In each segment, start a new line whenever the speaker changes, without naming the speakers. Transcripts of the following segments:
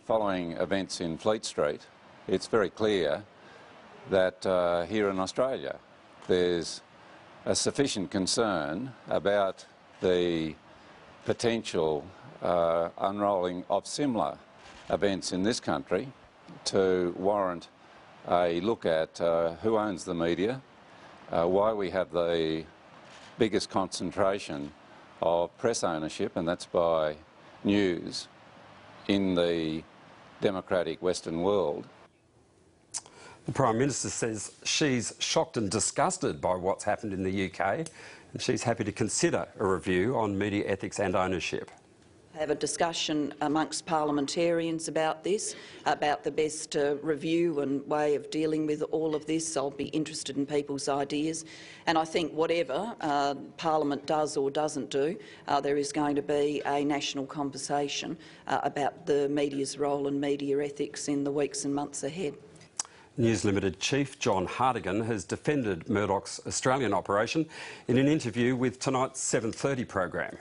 following events in Fleet Street, it's very clear that here in Australia there's a sufficient concern about the potential unrolling of similar events in this country to warrant a look at who owns the media, why we have the biggest concentration of press ownership, and that's by news, in the democratic Western world.
The Prime Minister says she's shocked and disgusted by what's happened in the UK, and she's happy to consider a review on media ethics and ownership.
Have a discussion amongst parliamentarians about this, about the best review and way of dealing with all of this. I'll be interested in people's ideas. And I think whatever Parliament does or doesn't do, there is going to be a national conversation about the media's role and media ethics in the weeks and months ahead.
News Limited Chief John Hartigan has defended Murdoch's Australian operation in an interview with tonight's 7:30 program.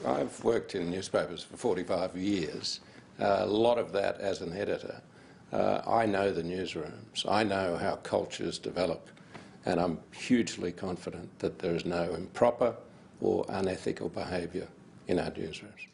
I've worked in newspapers for 45 years, a lot of that as an editor. I know the newsrooms, I know how cultures develop, and I'm hugely confident that there is no improper or unethical behaviour in our newsrooms.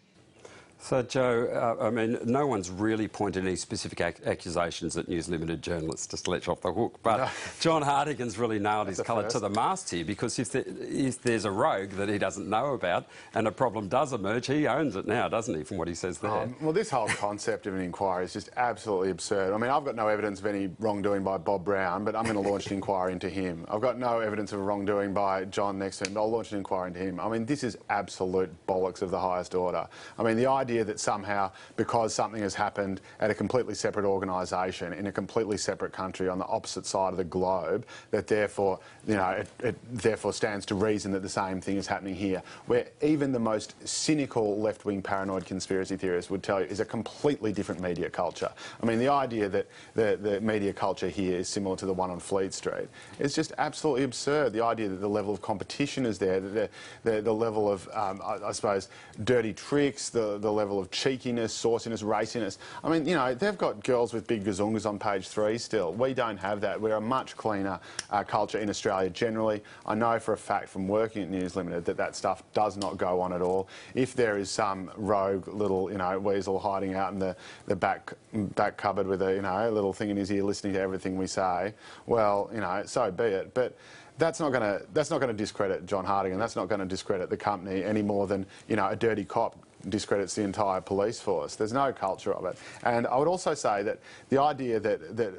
So, Joe, I mean, no one's really pointed any specific accusations at News Limited journalists, just to let you off the hook. But no. John Hartigan's really nailed his colour to the mast here, because if there's a rogue that he doesn't know about and a problem does emerge, he owns it now, doesn't he, from what he says there?
Well, this whole concept of an inquiry is just absolutely absurd. I mean, I've got no evidence of any wrongdoing by Bob Brown, but I'm going to launch an inquiry into him. I've got no evidence of wrongdoing by John next to him, but I'll launch an inquiry into him. I mean, this is absolute bollocks of the highest order. I mean, the idea that somehow, because something has happened at a completely separate organisation in a completely separate country on the opposite side of the globe, that therefore, you know, it therefore stands to reason that the same thing is happening here, where even the most cynical left-wing paranoid conspiracy theorists would tell you is a completely different media culture. I mean, the idea that the media culture here is similar to the one on Fleet Street is just absolutely absurd. The idea that the level of competition is there, that the level of, I suppose, dirty tricks, the level of cheekiness, sauciness, raciness. I mean, you know, they've got girls with big gazungas on page 3 still. We don't have that. We're a much cleaner culture in Australia generally. I know for a fact from working at News Limited that that stuff does not go on at all. If there is some rogue little, you know, weasel hiding out in the back cupboard with a, you know, a little thing in his ear listening to everything we say, well, you know, so be it. But that's not going to discredit John Hartigan. That's not going to discredit the company any more than, you know, a dirty cop discredits the entire police force. There's no culture of it. And I would also say that the idea that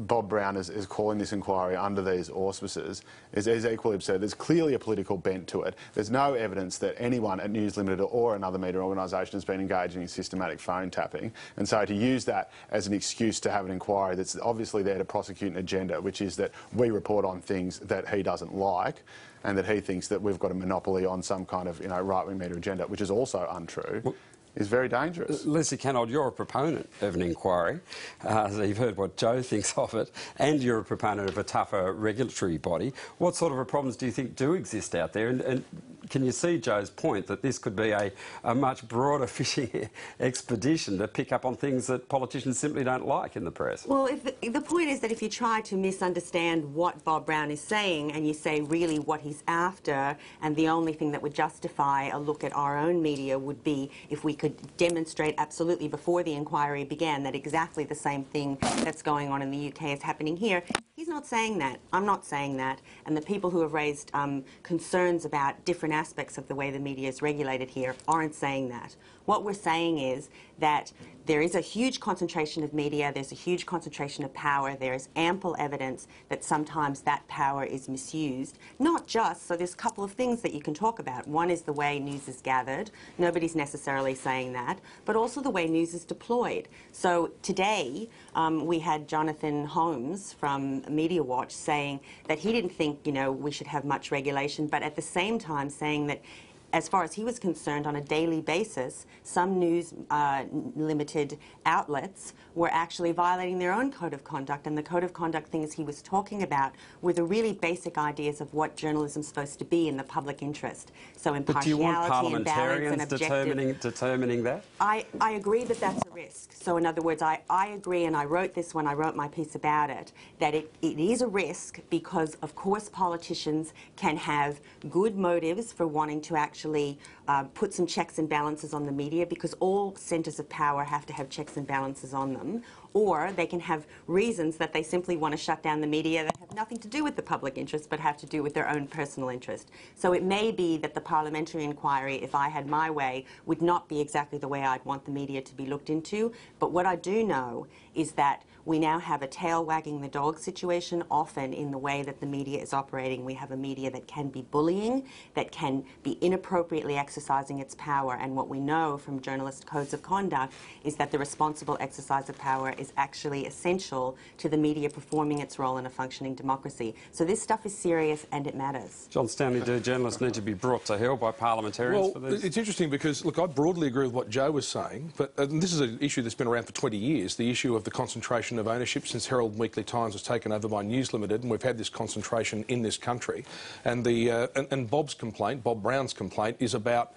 Bob Brown is calling this inquiry under these auspices is equally absurd. There's clearly a political bent to it. There's no evidence that anyone at News Limited or another media organisation has been engaging in systematic phone tapping. And so to use that as an excuse to have an inquiry that's obviously there to prosecute an agenda, which is that we report on things that he doesn't like, and that he thinks that we've got a monopoly on some kind of, you know, right-wing media agenda, which is also untrue, is very dangerous.
Leslie Cannold, you're a proponent of an inquiry, so you've heard what Joe thinks of it, and you're a proponent of a tougher regulatory body. What sort of problems do you think do exist out there? And can you see Joe's point that this could be a much broader fishing expedition to pick up on things that politicians simply don't like in the press?
Well, the point is that if you try to misunderstand what Bob Brown is saying and you say really what he's after, and the only thing that would justify a look at our own media would be if we could demonstrate absolutely before the inquiry began that exactly the same thing that's going on in the UK is happening here. He's not saying that. I'm not saying that. And the people who have raised concerns about different aspects of the way the media is regulated here aren't saying that. What we're saying is that there is a huge concentration of media, there's a huge concentration of power, there is ample evidence that sometimes that power is misused. Not just, so there's a couple of things that you can talk about. One is the way news is gathered, nobody's necessarily saying that, but also the way news is deployed. So today we had Jonathan Holmes from Media Watch saying that he didn't think, you know, we should have much regulation, but at the same time saying that as far as he was concerned, on a daily basis, some news limited outlets were actually violating their own code of conduct, and the code of conduct things he was talking about were the really basic ideas of what journalism is supposed to be in the public interest. So impartiality,
but do you want parliamentarians
and
determining that?
I agree that that's a risk. So in other words, I agree, and I wrote this when I wrote my piece about it, that it is a risk because, of course, politicians can have good motives for wanting to actually put some checks and balances on the media, because all centres of power have to have checks and balances on them. Or they can have reasons that they simply want to shut down the media that have nothing to do with the public interest but have to do with their own personal interest. So it may be that the parliamentary inquiry, if I had my way, would not be exactly the way I'd want the media to be looked into. But what I do know is that we now have a tail wagging the dog situation often in the way that the media is operating. We have a media that can be bullying, that can be inappropriately exercising its power, and what we know from journalist codes of conduct is that the responsible exercise of power is actually essential to the media performing its role in a functioning democracy. So this stuff is serious and it matters.
John Stanley, do journalists need to be brought to heel by parliamentarians for this?
It's interesting because, look, I broadly agree with what Joe was saying, but this is an issue that's been around for 20 years, the issue of the concentration of ownership since Herald Weekly Times was taken over by News Limited, and we've had this concentration in this country. And and Bob's complaint, Bob Brown's complaint, is about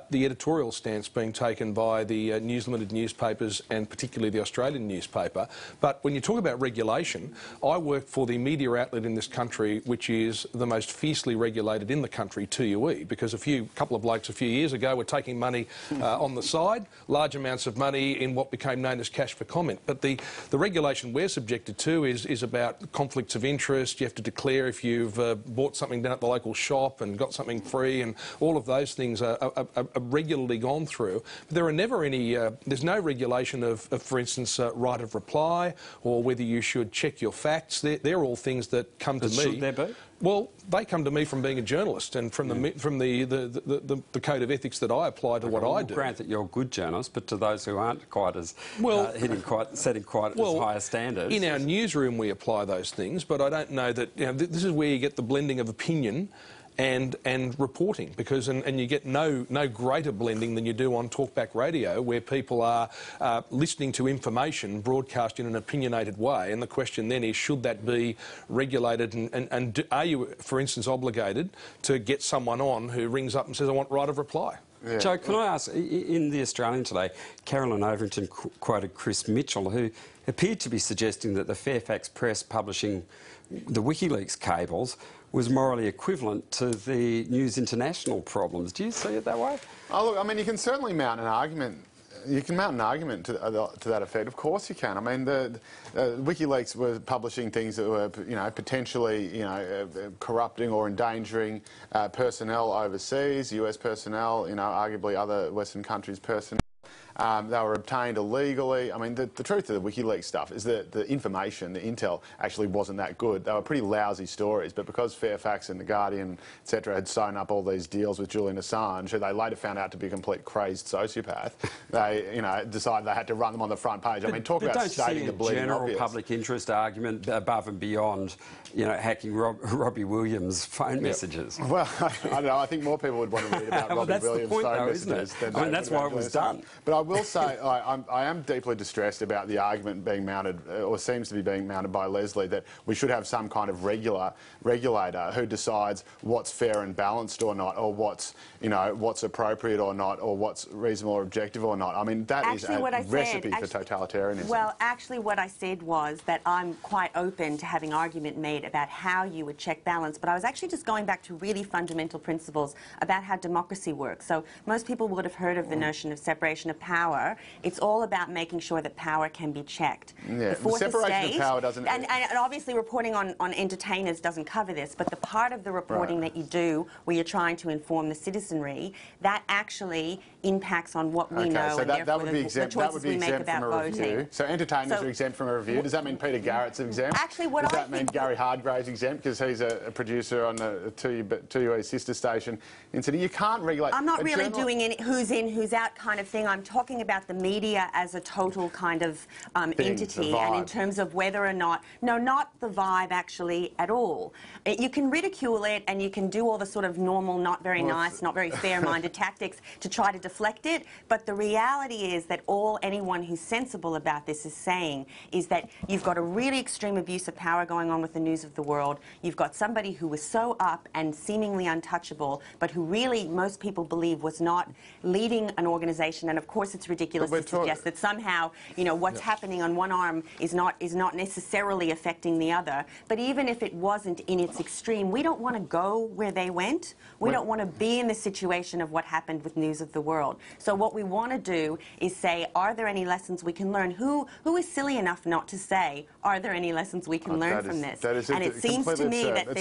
the editorial stance being taken by the News Limited newspapers and particularly the Australian newspaper. But when you talk about regulation, I work for the media outlet in this country which is the most fiercely regulated in the country, TUE, because a couple of blokes a few years ago were taking money on the side, large amounts of money in what became known as cash for comment. But the regulation we're subjected to is about conflicts of interest. You have to declare if you've bought something down at the local shop and got something free, and all of those things are regularly gone through. But there are never any, there's no regulation of for instance, right of reply or whether you should check your facts. They're all things that come to me.
Should there be?
Well, they come to me from being a journalist and from the code of ethics that I apply to what I do.
Grant that you're a good journalist, but to those who aren't quite as setting quite as high a standards.
In our newsroom, we apply those things, but I don't know that this is where you get the blending of opinion and reporting, because and you get no greater blending than you do on talkback radio, where people are listening to information broadcast in an opinionated way, and the question then is, should that be regulated, and are you, for instance, obligated to get someone on who rings up and says, I want right of reply?
Yeah. Joe, can I ask, in The Australian today, Carolyn Overington quoted Chris Mitchell, who appeared to be suggesting that the Fairfax Press publishing the WikiLeaks cables was morally equivalent to the News International problems. Do you see it that way?
Oh, look, I mean, you can certainly mount an argument. You can mount an argument to that effect. Of course you can. I mean, the WikiLeaks were publishing things that were, potentially, corrupting or endangering personnel overseas, US personnel, arguably other Western countries' personnel. They were obtained illegally. I mean, the truth of the WikiLeaks stuff is that the information, the intel, actually wasn't that good. They were pretty lousy stories, but because Fairfax and The Guardian, etc., had sewn up all these deals with Julian Assange, who they later found out to be a complete crazy sociopath, they, decided they had to run them on the front page. I mean, talk about stating the bleeding
general
obvious.
Public interest argument above and beyond, hacking Robbie Williams' phone messages.
Well, I don't know. I think more people would want to read about Robbie Williams' phone messages than
that's why it was done.
But I will say I am deeply distressed about the argument being mounted, or seems to be being mounted by Leslie, that we should have some kind of regulator who decides what's fair and balanced or not, or what's appropriate or not, or what's reasonable or objective or not. I mean, that is a recipe for totalitarianism.
Well, actually what I said was that I'm quite open to having argument made about how you would check balance, but I was actually just going back to really fundamental principles about how democracy works. So most people would have heard of the notion of separation of power. It's all about making sure that power can be checked.
Yeah,
the fourth
separation
estate,
of power doesn't...
And obviously reporting on entertainers doesn't cover this, but the part of the reporting that you do where you're trying to inform the citizenry, that actually impacts on what we know,
so
and
that would be exempt.
the choices we make about voting.
So entertainers are exempt from a review. Does that mean Peter Garrett's exempt?
Actually, what
does
I
that mean Gary Hardgrave's exempt because he's a producer on a 2UE sister station in Sydney? You can't regulate.
I'm not really doing any who's in, who's out kind of thing. I'm talking about the media as a total kind of entity, and in terms of whether or not, no, not the vibe actually at all. You can ridicule it and you can do all the sort of normal, not very nice, not very fair-minded tactics to try to deflect it, but the reality is that anyone who's sensible about this is saying is that you've got a really extreme abuse of power going on with the news of the world. You've got somebody who was so up and seemingly untouchable, but who really most people believe was not leading an organisation. And of course it's ridiculous to suggest that somehow, you know, what's happening on one arm is not necessarily affecting the other. But even if it wasn't in its extreme, we don't want to go where they went. We don't want to be in the situation of what happened with News of the World. So what we want to do is say, are there any lessons we can learn? Who is silly enough not to say, are there any lessons we can learn from this?
And
it seems to me that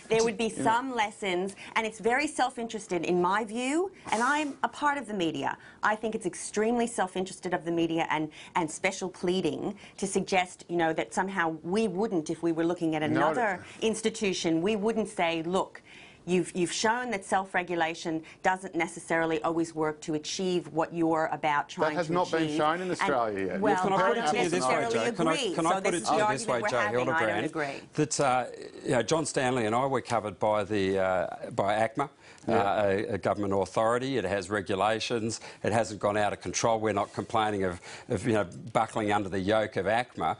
there would be some lessons, and it's very self-interested in my view, and I'm a part of the media. I think it's extremely self-interested of the media and special pleading to suggest, you know, that somehow we wouldn't, if we were looking at another institution, we wouldn't say, look, you've shown that self-regulation doesn't necessarily always work to achieve what you're about trying to achieve.
That has not been shown in Australia yet.
Well,
can I put it to you this way, Joe?
Can
I put it to you this way, Joe Hildebrand? That you know, John Stanley and I were covered by by ACMA. A government authority. It has regulations. It hasn't gone out of control. We're not complaining of you know, buckling under the yoke of ACMA.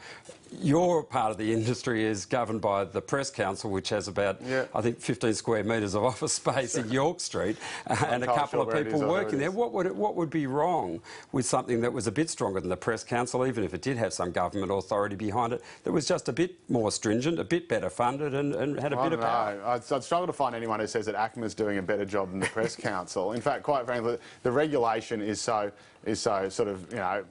Your part of the industry is governed by the Press Council, which has about, I think, 15 square metres of office space in York Street and a couple of people working there. What would be wrong with something that was a bit stronger than the Press Council, even if it did have some government authority behind it, that was just a bit more stringent, a bit better funded and had a bit of power?
I'd struggle to find anyone who says that ACMA's doing a better job than the Press Council. In fact, quite frankly, the regulation is so sort of, you know,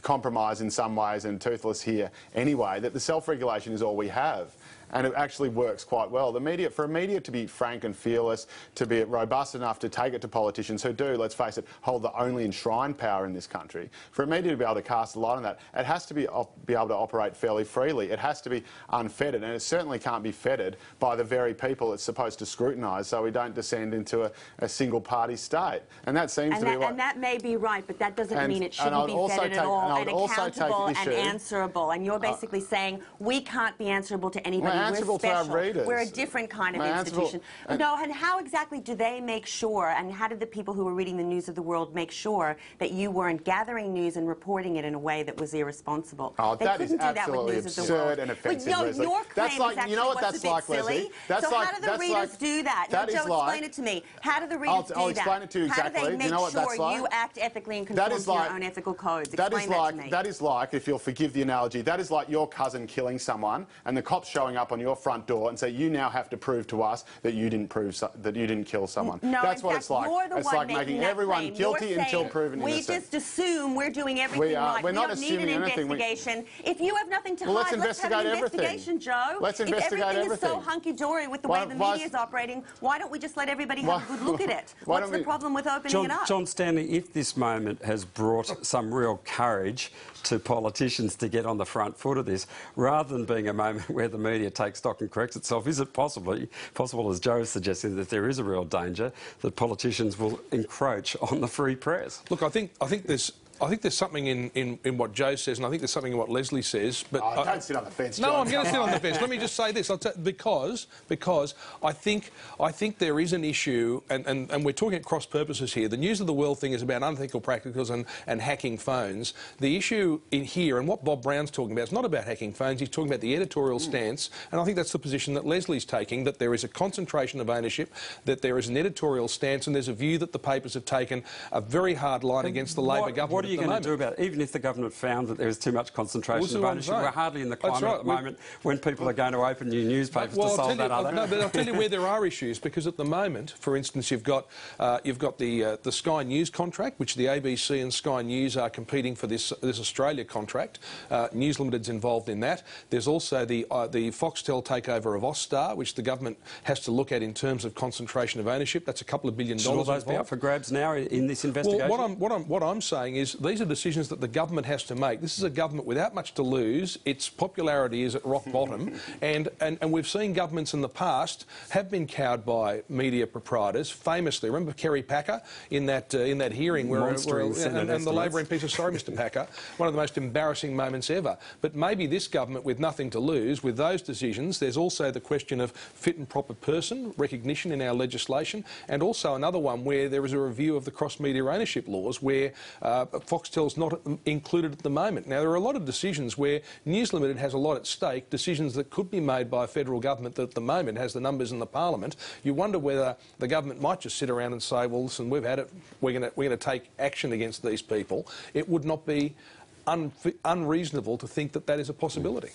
compromised in some ways and toothless here anyway, that the self-regulation is all we have. And it actually works quite well. The media, for a media to be frank and fearless, to be robust enough to take it to politicians who do, let's face it, hold the only enshrined power in this country, for a media to be able to cast a light on that, it has to be able to operate fairly freely. It has to be unfettered, and it certainly can't be fettered by the very people it's supposed to scrutinise, so we don't descend into a single-party state. And that seems to be what...
And that may be right, but that doesn't mean it shouldn't be fettered at all, and accountable and answerable. And you're basically saying we can't be answerable to anybody.
Answerable to our readers.
We're a different kind of institution. No, and how exactly do they make sure, and how did the people who were reading the News of the World make sure that you weren't gathering news and reporting it in a way that was irresponsible?
Oh, that is absolutely absurd and offensive, Leslie.
Your claim is actually what's a bit silly. So how do the readers do that? Joe, explain it to me. How do the readers do that?
I'll explain it to you exactly.
How do they make sure you act ethically and conform to your own ethical codes? Explain that to me.
That is like, if you'll forgive the analogy, that is like your cousin killing someone and the cops showing up on your front door and say, you now have to prove to us that you didn't kill someone.
No,
that's what it's like.
You're the
it's
one
like making everyone guilty until proven innocent.
We just assume we're doing everything right.
We're not
don't
assuming
need an
anything.
investigation. If you have nothing to hide, let's have an investigation, Joe.
Let's investigate everything.
If everything is so hunky-dory with the way the media is operating, why don't we just let everybody have a good look at it? What's the problem with opening it up?
John Stanley, if this moment has brought some real courage to politicians to get on the front foot of this, rather than being a moment where the media takes stock and corrects itself, is it possible, as Joe is suggesting, that there is a real danger that politicians will encroach on the free press?
Look, I think there's something in what Joe says, and I think there's something in what Leslie says. But
don't sit on the fence, John.
No, I'm going to sit on the fence. Let me just say this, because I think there is an issue, and we're talking at cross purposes here. The News of the World thing is about unethical practices and hacking phones. The issue in here, and what Bob Brown's talking about, is not about hacking phones. He's talking about the editorial stance, and I think that's the position that Leslie's taking, that there is a concentration of ownership, that there is an editorial stance, and there's a view that the papers have taken a very hard line against the Labor government.
are you going to do about it? Even if the government found that there is too much concentration of ownership, we're hardly in the climate at the moment when people are going to open new newspapers to solve that, are they?
No, but I'll tell you where there are issues, because at the moment, for instance, you've got the Sky News contract, which the ABC and Sky News are competing for this Australia contract. News Limited's involved in that. There's also the Foxtel takeover of Austar, which the government has to look at in terms of concentration of ownership. That's a couple of $1 billion.
Should all those be up for grabs now in this investigation?
Well, what I'm saying is these are decisions that the government has to make. This is a government without much to lose. Its popularity is at rock bottom, and we've seen governments in the past have been cowed by media proprietors. Famously, remember Kerry Packer in that hearing where and the Labor MP said, "Sorry, Mr. Packer," one of the most embarrassing moments ever. But maybe this government, with nothing to lose, with those decisions, there's also the question of fit and proper person recognition in our legislation, and also another one where there is a review of the cross-media ownership laws, where Foxtel's not included at the moment. Now, there are a lot of decisions where News Limited has a lot at stake, decisions that could be made by a federal government that at the moment has the numbers in the parliament. You wonder whether the government might just sit around and say, well, listen, we've had it, we're going to take action against these people. It would not be unreasonable to think that that is a possibility.